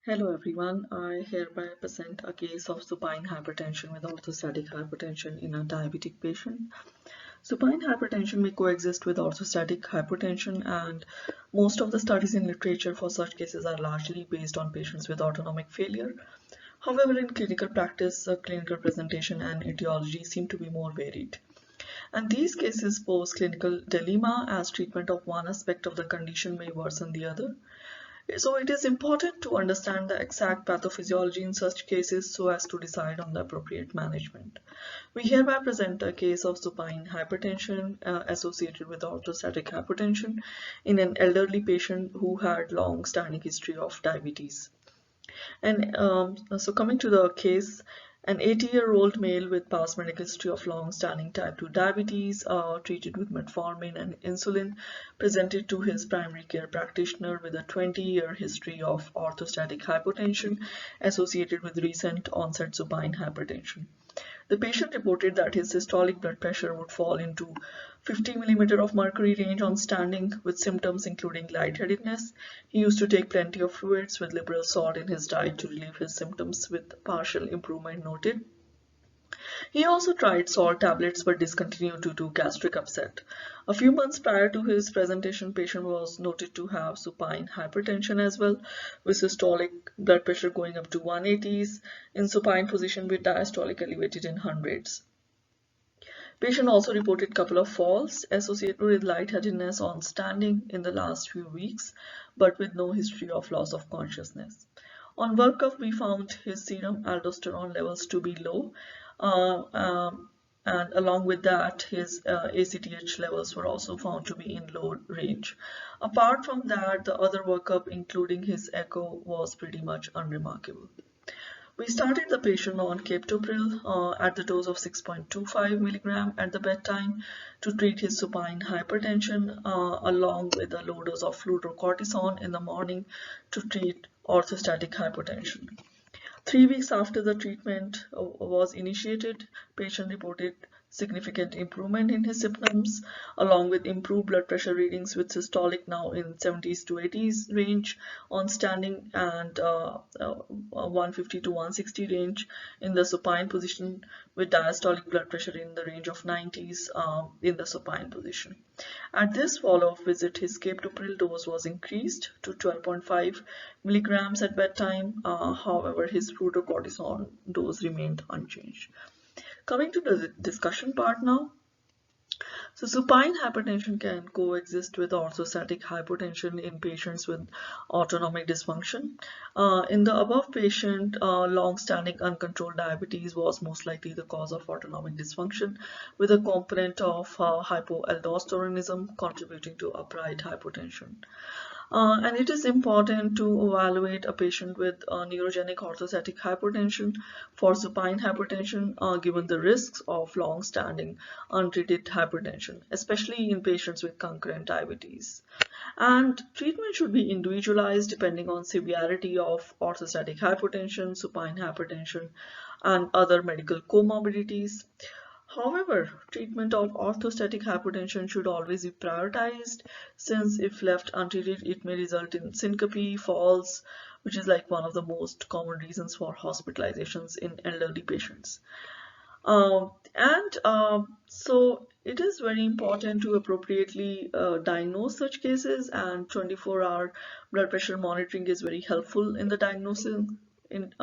Hello everyone, I hereby present a case of supine hypertension with orthostatic hypertension in a diabetic patient. Supine hypertension may coexist with orthostatic hypertension, and most of the studies in literature for such cases are largely based on patients with autonomic failure. However, in clinical practice, clinical presentation and etiology seem to be more varied. And these cases pose clinical dilemma as treatment of one aspect of the condition may worsen the other. So it is important to understand the exact pathophysiology in such cases so as to decide on the appropriate management. We hereby present a case of supine hypertension associated with orthostatic hypertension in an elderly patient who had long-standing history of diabetes. And so coming to the case, an 80-year-old male with past medical history of long-standing type 2 diabetes, treated with metformin and insulin, presented to his primary care practitioner with a 20-year history of orthostatic hypotension associated with recent onset supine hypertension. The patient reported that his systolic blood pressure would fall into 50 millimeter of mercury range on standing, with symptoms including lightheadedness. He used to take plenty of fluids with liberal salt in his diet to relieve his symptoms, with partial improvement noted. He also tried salt tablets but discontinued due to gastric upset. A few months prior to his presentation, patient was noted to have supine hypertension as well, with systolic blood pressure going up to 180s in supine position with diastolic elevated in hundreds. Patient also reported couple of falls associated with lightheadedness on standing in the last few weeks, but with no history of loss of consciousness. On workup, we found his serum aldosterone levels to be low, uh, um, and along with that, his ACTH levels were also found to be in low range. Apart from that, the other workup, including his echo, was pretty much unremarkable. We started the patient on captopril at the dose of 6.25 milligram at the bedtime to treat his supine hypertension, along with a low dose of fludrocortisone in the morning to treat orthostatic hypertension. 3 weeks after the treatment was initiated, patient reported significant improvement in his symptoms, along with improved blood pressure readings with systolic now in 70s to 80s range on standing and 150 to 160 range in the supine position, with diastolic blood pressure in the range of 90s in the supine position. At this follow-up visit, his captopril dose was increased to 12.5 milligrams at bedtime. However, his fludrocortisone dose remained unchanged. Coming to the discussion part now. So supine hypertension can coexist with orthostatic hypertension in patients with autonomic dysfunction. In the above patient, long-standing uncontrolled diabetes was most likely the cause of autonomic dysfunction, with a component of hypoaldosteronism contributing to upright hypotension. And it is important to evaluate a patient with neurogenic orthostatic hypertension for supine hypertension, given the risks of long-standing untreated hypertension, especially in patients with concurrent diabetes. And treatment should be individualized depending on severity of orthostatic hypertension, supine hypertension, and other medical comorbidities. However, treatment of orthostatic hypertension should always be prioritized, since if left untreated, it may result in syncope, falls, which is like one of the most common reasons for hospitalizations in elderly patients. So it is very important to appropriately diagnose such cases, and 24-hour blood pressure monitoring is very helpful in the diagnosis. And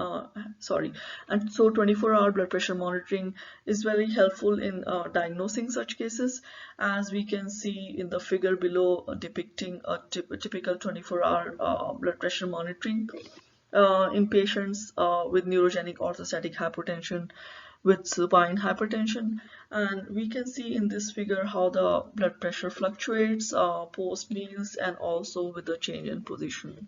so 24-hour blood pressure monitoring is very helpful in diagnosing such cases, as we can see in the figure below, depicting a typical 24-hour blood pressure monitoring in patients with neurogenic orthostatic hypertension with supine hypertension. And we can see in this figure how the blood pressure fluctuates post meals and also with the change in position.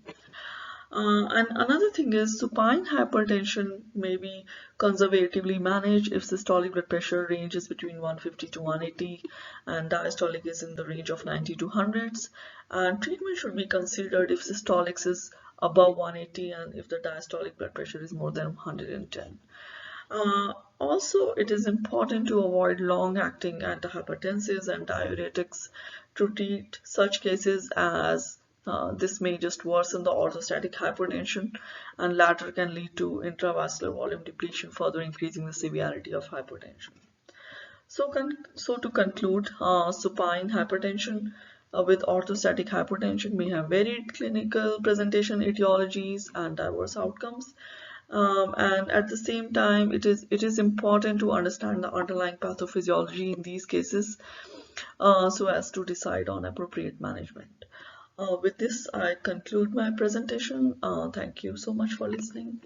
And another thing is supine hypertension may be conservatively managed if systolic blood pressure ranges between 150 to 180 and diastolic is in the range of 90 to hundreds. And treatment should be considered if systolic is above 180 and if the diastolic blood pressure is more than 110. Also, it is important to avoid long-acting antihypertensives and diuretics to treat such cases, as This may just worsen the orthostatic hypertension, and latter can lead to intravascular volume depletion, further increasing the severity of hypertension. So to conclude, supine hypertension with orthostatic hypertension may have varied clinical presentation etiologies and diverse outcomes. And at the same time, it is important to understand the underlying pathophysiology in these cases so as to decide on appropriate management. With this, I conclude my presentation. Thank you so much for listening.